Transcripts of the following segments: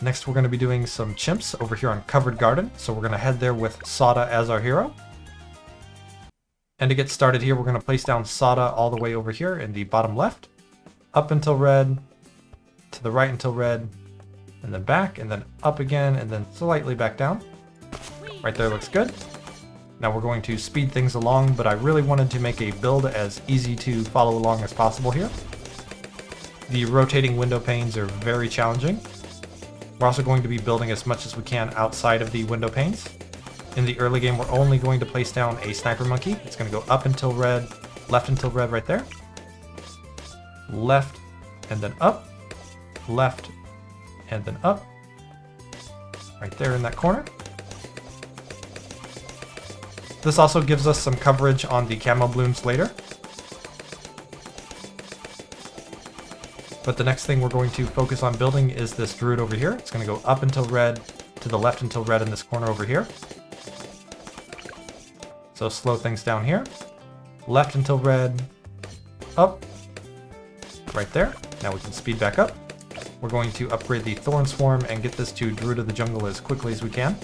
Next we're going to be doing some chimps over here on Covered Garden, so we're going to head there with Sada as our hero. And to get started here, we're going to place down Sada all the way over here in the bottom left, up until red, to the right until red, and then back, and then up again, and then slightly back down. Right there looks good. Now we're going to speed things along, but I really wanted to make a build as easy to follow along as possible here. The rotating window panes are very challenging. We're also going to be building as much as we can outside of the window panes. In the early game, we're only going to place down a sniper monkey. It's going to go up until red, left until red right there. Left, and then up. Left, and then up. Right there in that corner. This also gives us some coverage on the camo blooms later. But the next thing we're going to focus on building is this druid over here. It's going to go up until red, to the left until red in this corner over here. So slow things down here. Left until red, up, right there. Now we can speed back up. We're going to upgrade the Thorn Swarm and get this to Druid of the Jungle as quickly as we can.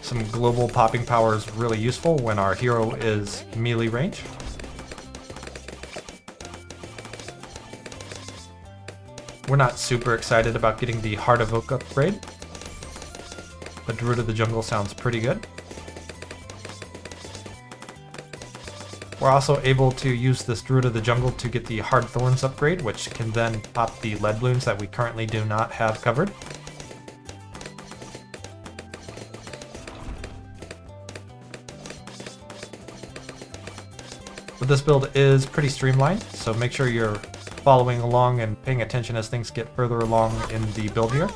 Some global popping power is really useful when our hero is melee range. We're not super excited about getting the Heart of Oak upgrade, but Druid of the Jungle sounds pretty good. We're also able to use this Druid of the Jungle to get the Hard Thorns upgrade, which can then pop the lead balloons that we currently do not have covered. But this build is pretty streamlined, so make sure you're following along and paying attention as things get further along in the build here.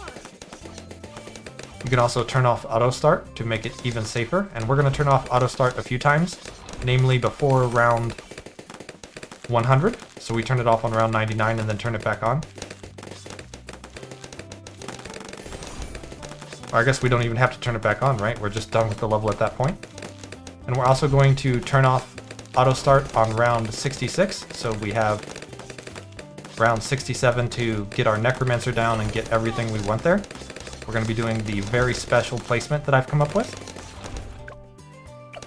You can also turn off auto start to make it even safer, and we're going to turn off auto start a few times, namely before round 100. So we turn it off on round 99 and then turn it back on. Or I guess we don't even have to turn it back on, right? We're just done with the level at that point. And we're also going to turn off auto start on round 66, so we have round 67 to get our Necromancer down and get everything we want there. We're going to be doing the very special placement that I've come up with.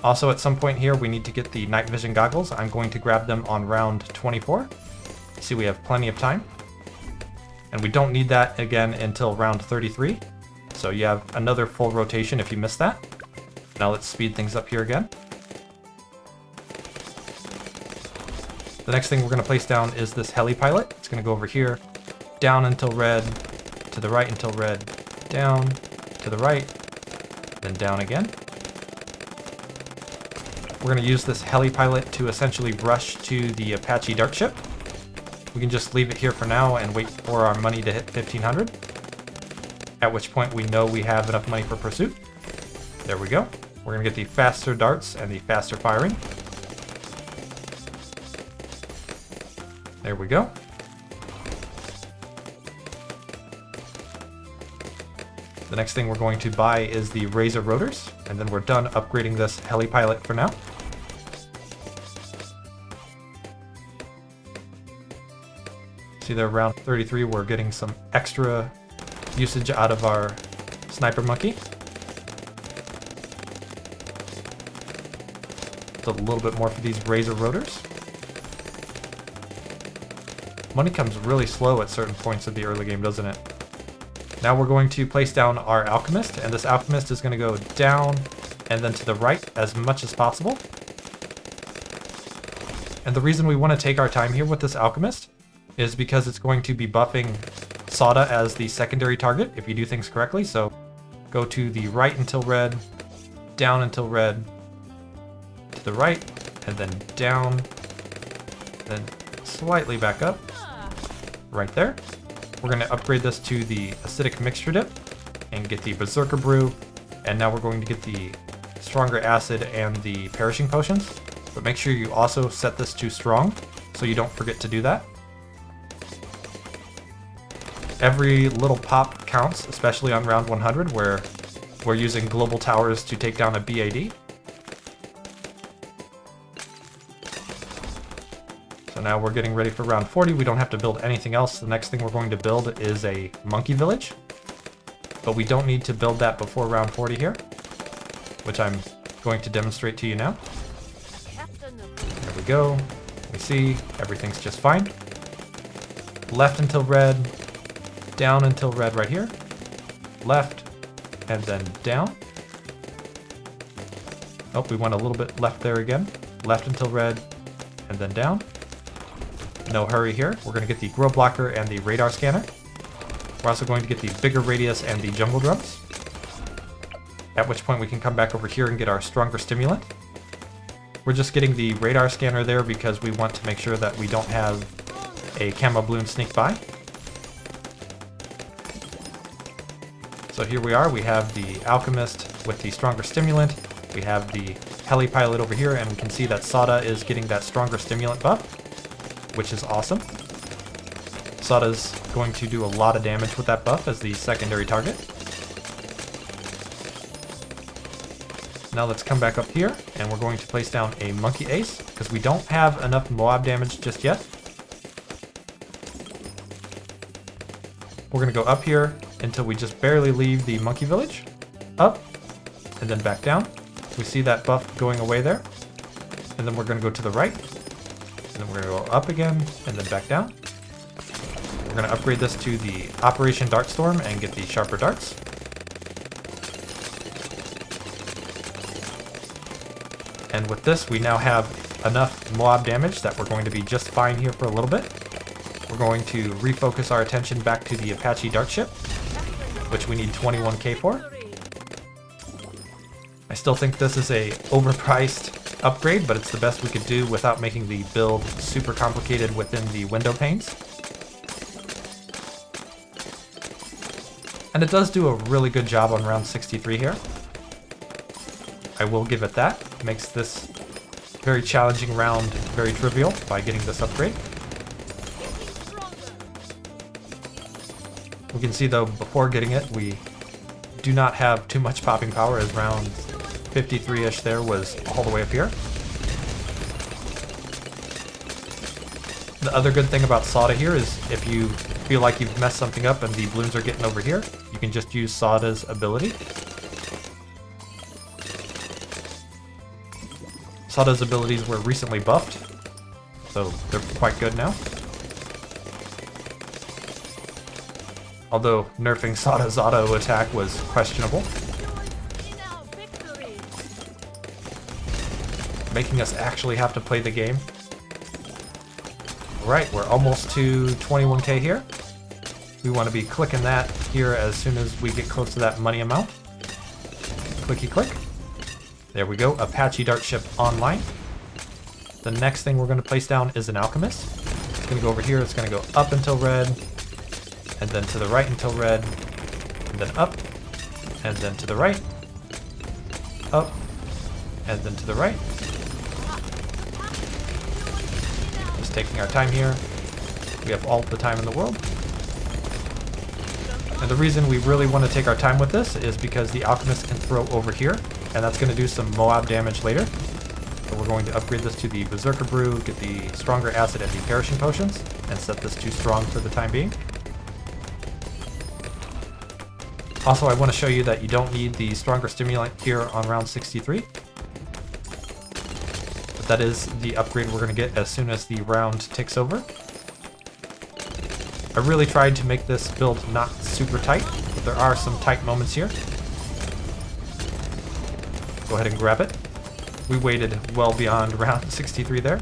Also, at some point here, we need to get the night vision goggles. I'm going to grab them on round 24. See, we have plenty of time. And we don't need that again until round 33. So you have another full rotation if you missed that. Now let's speed things up here again. The next thing we're going to place down is this heli pilot. It's going to go over here, down until red, to the right until red, down, to the right, then down again. We're going to use this heli pilot to essentially rush to the Apache dart ship. We can just leave it here for now and wait for our money to hit 1500, at which point we know we have enough money for pursuit. There we go. We're going to get the faster darts and the faster firing. There we go. The next thing we're going to buy is the Razor Rotors, and then we're done upgrading this heli pilot for now. See there, round 33, we're getting some extra usage out of our Sniper Monkey. So a little bit more for these Razor Rotors. Money comes really slow at certain points of the early game, doesn't it? Now we're going to place down our Alchemist, and this Alchemist is going to go down and then to the right as much as possible. And the reason we want to take our time here with this Alchemist is because it's going to be buffing Sada as the secondary target if you do things correctly. So go to the right until red, down until red, to the right, and then down, then slightly back up. Right there. We're going to upgrade this to the Acidic Mixture Dip and get the Berserker Brew, and now we're going to get the Stronger Acid and the Perishing Potions, but make sure you also set this to Strong so you don't forget to do that. Every little pop counts, especially on round 100 where we're using Global Towers to take down a BAD. So So now we're getting ready for round 40. We don't have to build anything else. The next thing we're going to build is a monkey village. But we don't need to build that before round 40 here, which I'm going to demonstrate to you now. There we go. We see everything's just fine. Left until red, down until red right here. Left, and then down. Oh, we went a little bit left there again. Left until red, and then down. No hurry here. We're going to get the grow blocker and the radar scanner. We're also going to get the bigger radius and the jungle drums. At which point we can come back over here and get our stronger stimulant. We're just getting the radar scanner there because we want to make sure that we don't have a camo balloon sneak by. So here we are. We have the alchemist with the stronger stimulant. We have the heli pilot over here, and we can see that Sada is getting that stronger stimulant buff, which is awesome. Sada's going to do a lot of damage with that buff as the secondary target. Now let's come back up here, and we're going to place down a monkey ace, because we don't have enough Moab damage just yet. We're going to go up here until we just barely leave the monkey village. Up, and then back down. We see that buff going away there. And then we're going to go to the right. And then we're going to go up again, and then back down. We're going to upgrade this to the Operation Dartstorm and get the sharper darts. And with this, we now have enough Moab damage that we're going to be just fine here for a little bit. We're going to refocus our attention back to the Apache Dart Ship, which we need 21k for. I still think this is a overpriced upgrade, but it's the best we could do without making the build super complicated within the window panes. And it does do a really good job on round 63 here. I will give it that. It makes this very challenging round very trivial by getting this upgrade. We can see though, before getting it, we do not have too much popping power, as round 53-ish there was all the way up here. The other good thing about Sada here is if you feel like you've messed something up and the balloons are getting over here, you can just use Sada's ability. Sada's abilities were recently buffed, so they're quite good now. Although nerfing Sada's auto attack was questionable. Making us actually have to play the game. Alright, we're almost to 21k here. We want to be clicking that here as soon as we get close to that money amount. Clicky click. There we go, Apache Dart Ship online. The next thing we're going to place down is an alchemist. It's going to go over here, it's going to go up until red, and then to the right until red, and then up, and then to the right, up, and then to the right. Just taking our time here. We have all the time in the world. And the reason we really want to take our time with this is because the alchemist can throw over here, and that's going to do some Moab damage later. So we're going to upgrade this to the Berserker Brew, get the stronger acid and the perishing potions, and set this to strong for the time being. Also, I want to show you that you don't need the stronger stimulant here on round 63. But that is the upgrade we're going to get as soon as the round ticks over. I really tried to make this build not super tight, but there are some tight moments here. Go ahead and grab it. We waited well beyond round 63 there.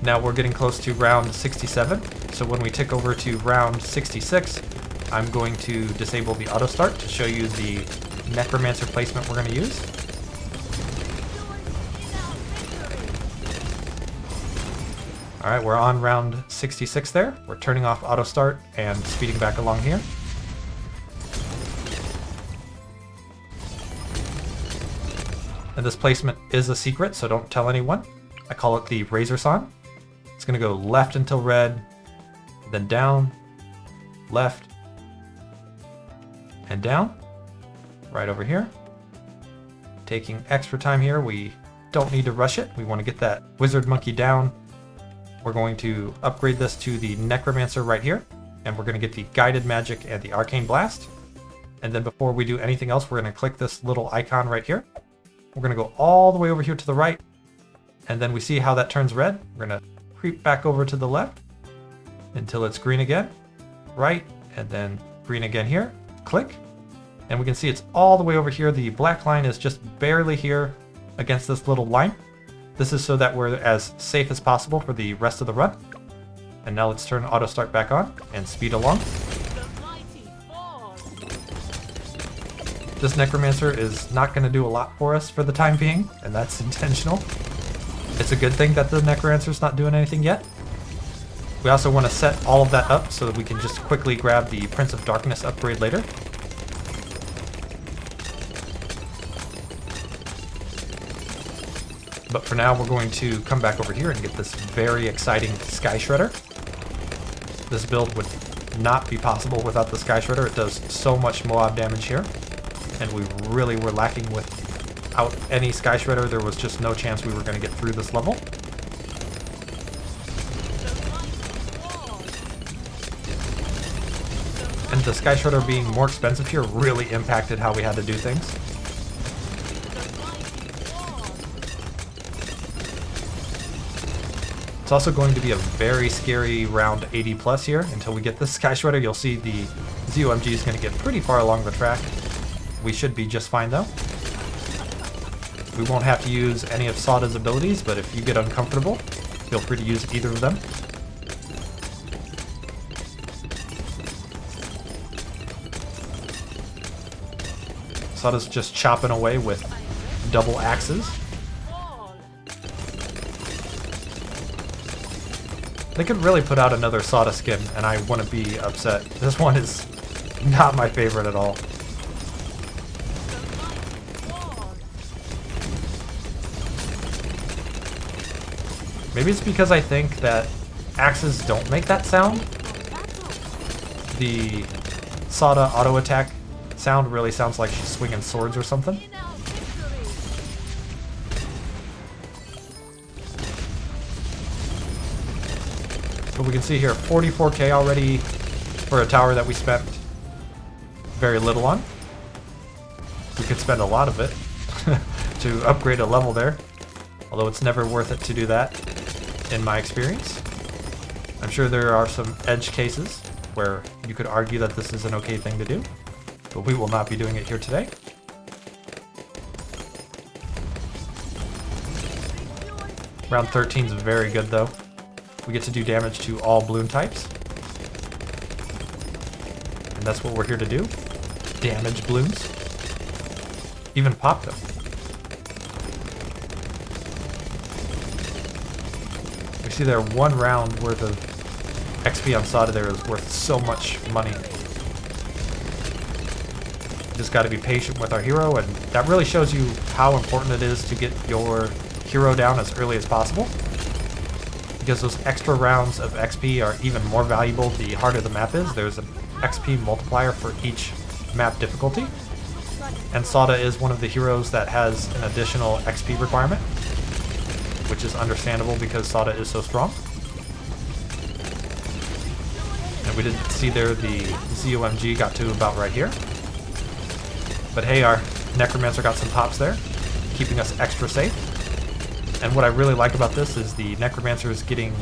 Now we're getting close to round 67, so when we tick over to round 66, I'm going to disable the auto start to show you the necromancer placement we're going to use. Alright, we're on round 66 there. We're turning off auto start and speeding back along here. And this placement is a secret, so don't tell anyone. I call it the Razor Son. It's going to go left until red, then down, left, and down. Right over here. Taking extra time here, we don't need to rush it. We want to get that wizard monkey down. We're going to upgrade this to the necromancer right here, and we're going to get the guided magic and the arcane blast. And then before we do anything else, we're going to click this little icon right here. We're going to go all the way over here to the right, and then we see how that turns red. We're going to creep back over to the left until it's green again, right, and then green again here. Click, and we can see it's all the way over here. The black line is just barely here against this little line. This is so that we're as safe as possible for the rest of the run. And now let's turn auto start back on and speed along. This necromancer is not going to do a lot for us for the time being, and that's intentional. It's a good thing that the necromancer's not doing anything yet. We also want to set all of that up so that we can just quickly grab the Prince of Darkness upgrade later. But for now, we're going to come back over here and get this very exciting Sky Shredder. This build would not be possible without the Sky Shredder. It does so much Moab damage here, and we really were lacking without any Sky Shredder. There was just no chance we were going to get through this level. And the Sky Shredder being more expensive here really impacted how we had to do things. It's also going to be a very scary round 80 plus here until we get the Sky Shredder. You'll see the ZOMG is going to get pretty far along the track. We should be just fine though. We won't have to use any of Sada's abilities, but if you get uncomfortable, feel free to use either of them. Sada's just chopping away with double axes. They could really put out another Sada skin, and I wouldn't be upset. This one is not my favorite at all. Maybe it's because I think that axes don't make that sound. The Sada auto attack sound really sounds like she's swinging swords or something. But we can see here 44k already for a tower that we spent very little on. We could spend a lot of it to upgrade a level there, although it's never worth it to do that in my experience. I'm sure there are some edge cases where you could argue that this is an okay thing to do, but we will not be doing it here today. Round 13 is very good though. We get to do damage to all bloom types. And that's what we're here to do. Damage blooms. Even pop them. We see there one round worth of XP on Sada there is worth so much money. Just got to be patient with our hero, and that really shows you how important it is to get your hero down as early as possible. Because those extra rounds of XP are even more valuable the harder the map is. There's an XP multiplier for each map difficulty. And Sada is one of the heroes that has an additional XP requirement, which is understandable because Sada is so strong. And we didn't see there the ZOMG got to about right here. But hey, our Necromancer got some pops there, keeping us extra safe. And what I really like about this is the Necromancer is getting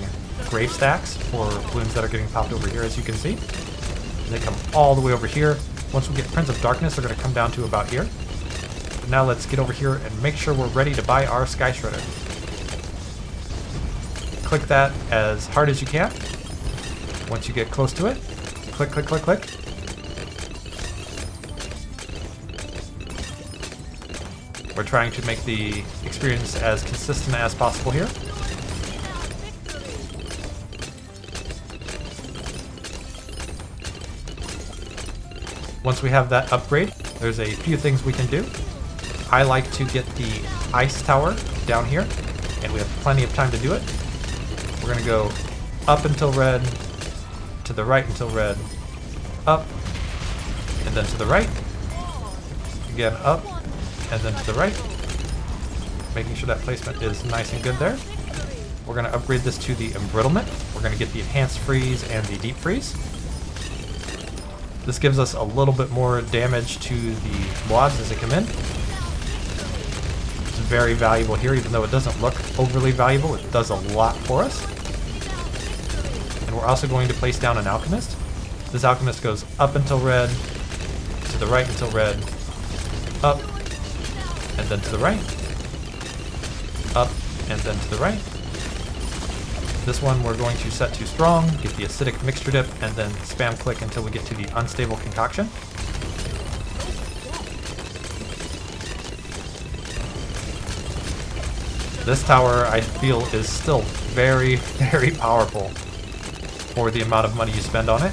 grave stacks for balloons that are getting popped over here, as you can see. And they come all the way over here. Once we get Prince of Darkness, they're going to come down to about here. But now let's get over here and make sure we're ready to buy our Sky Shredder. Click that as hard as you can. Once you get close to it, click, click, click, click. We're trying to make the experience as consistent as possible here. Once we have that upgrade, there's a few things we can do. I like to get the ice tower down here, and we have plenty of time to do it. We're going to go up until red, to the right until red, up, and then to the right, again up, and then to the right. making sure that placement is nice and good there. We're going to upgrade this to the embrittlement. We're going to get the enhanced freeze and the deep freeze. This gives us a little bit more damage to the mobs as they come in. It's very valuable here, even though it doesn't look overly valuable. It does a lot for us. And we're also going to place down an alchemist. This alchemist goes up until red, to the right until red, up, and then to the right, up, and then to the right. This one we're going to set to strong, get the acidic mixture dip, and then spam click until we get to the unstable concoction. This tower, I feel, is still very, very powerful for the amount of money you spend on it.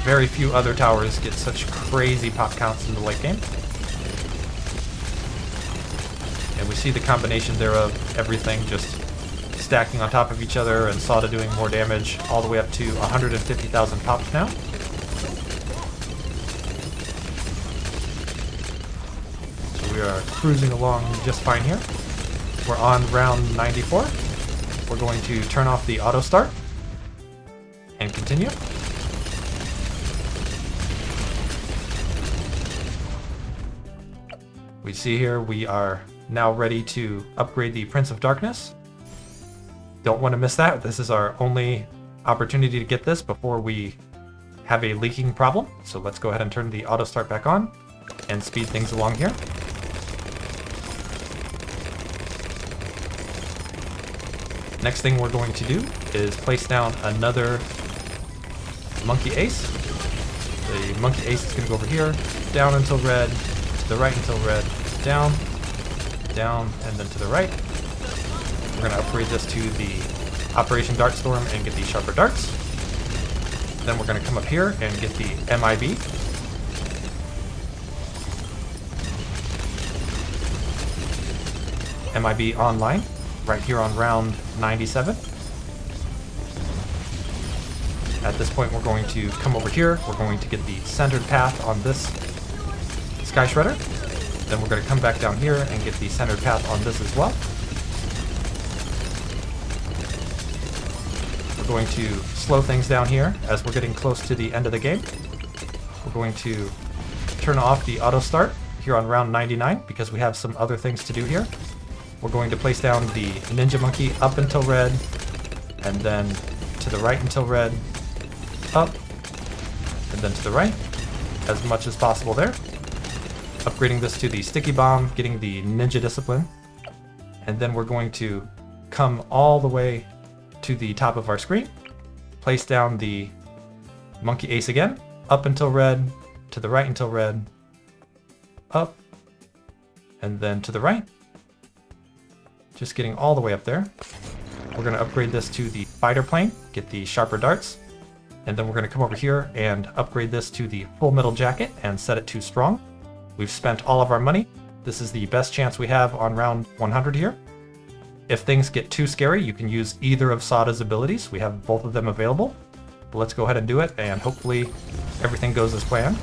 Very few other towers get such crazy pop counts in the late game. And we see the combination thereof, everything just stacking on top of each other, and Sada doing more damage, all the way up to 150,000 pops now. So we are cruising along just fine here. We're on round 94. We're going to turn off the auto start and continue. We see here we are now ready to upgrade the Prince of Darkness. Don't want to miss that. This is our only opportunity to get this before we have a leaking problem. So let's go ahead and turn the auto start back on and speed things along here. Next thing we're going to do is place down another monkey ace. The monkey ace is going to go over here, down until red, to the right until red, down, down, and then to the right. We're going to upgrade this to the Operation Dartstorm and get the sharper darts. Then we're going to come up here and get the MIB. MIB online, right here on round 97. At this point we're going to come over here, we're going to get the centered path on this Sky Shredder. Then we're going to come back down here and get the centered path on this as well. We're going to slow things down here as we're getting close to the end of the game. We're going to turn off the auto start here on round 99 because we have some other things to do here. We're going to place down the Ninja Monkey up until red, and then to the right until red, up, and then to the right, as much as possible there. Upgrading this to the Sticky Bomb, getting the Ninja Discipline, and then we're going to come all the way to the top of our screen, place down the Monkey Ace again, up until red, to the right until red, up, and then to the right. Just getting all the way up there. We're going to upgrade this to the fighter plane, get the sharper darts, and then we're going to come over here and upgrade this to the full metal jacket and set it to strong. We've spent all of our money. This is the best chance we have on round 100 here. If things get too scary, you can use either of Sada's abilities. We have both of them available. But let's go ahead and do it, and hopefully everything goes as planned.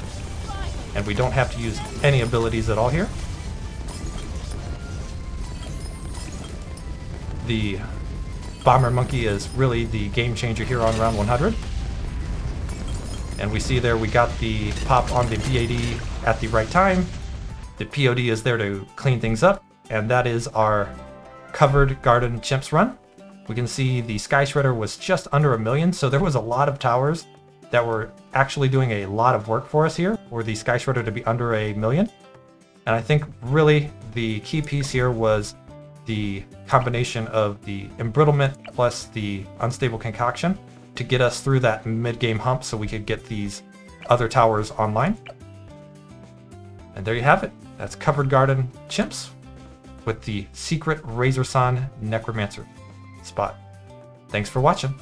And we don't have to use any abilities at all here. The Bomber Monkey is really the game changer here on round 100. And we see there we got the pop on the BAD at the right time. The POD is there to clean things up, and that is our Covered Garden Chimps run. We can see the Sky Shredder was just under 1 million, so there was a lot of towers that were actually doing a lot of work for us here for the Sky Shredder to be under 1 million. And I think really the key piece here was the combination of the embrittlement plus the unstable concoction to get us through that mid-game hump so we could get these other towers online. And there you have it. That's Covered Garden Chimps with the secret Razor San Necromancer spot. Thanks for watching.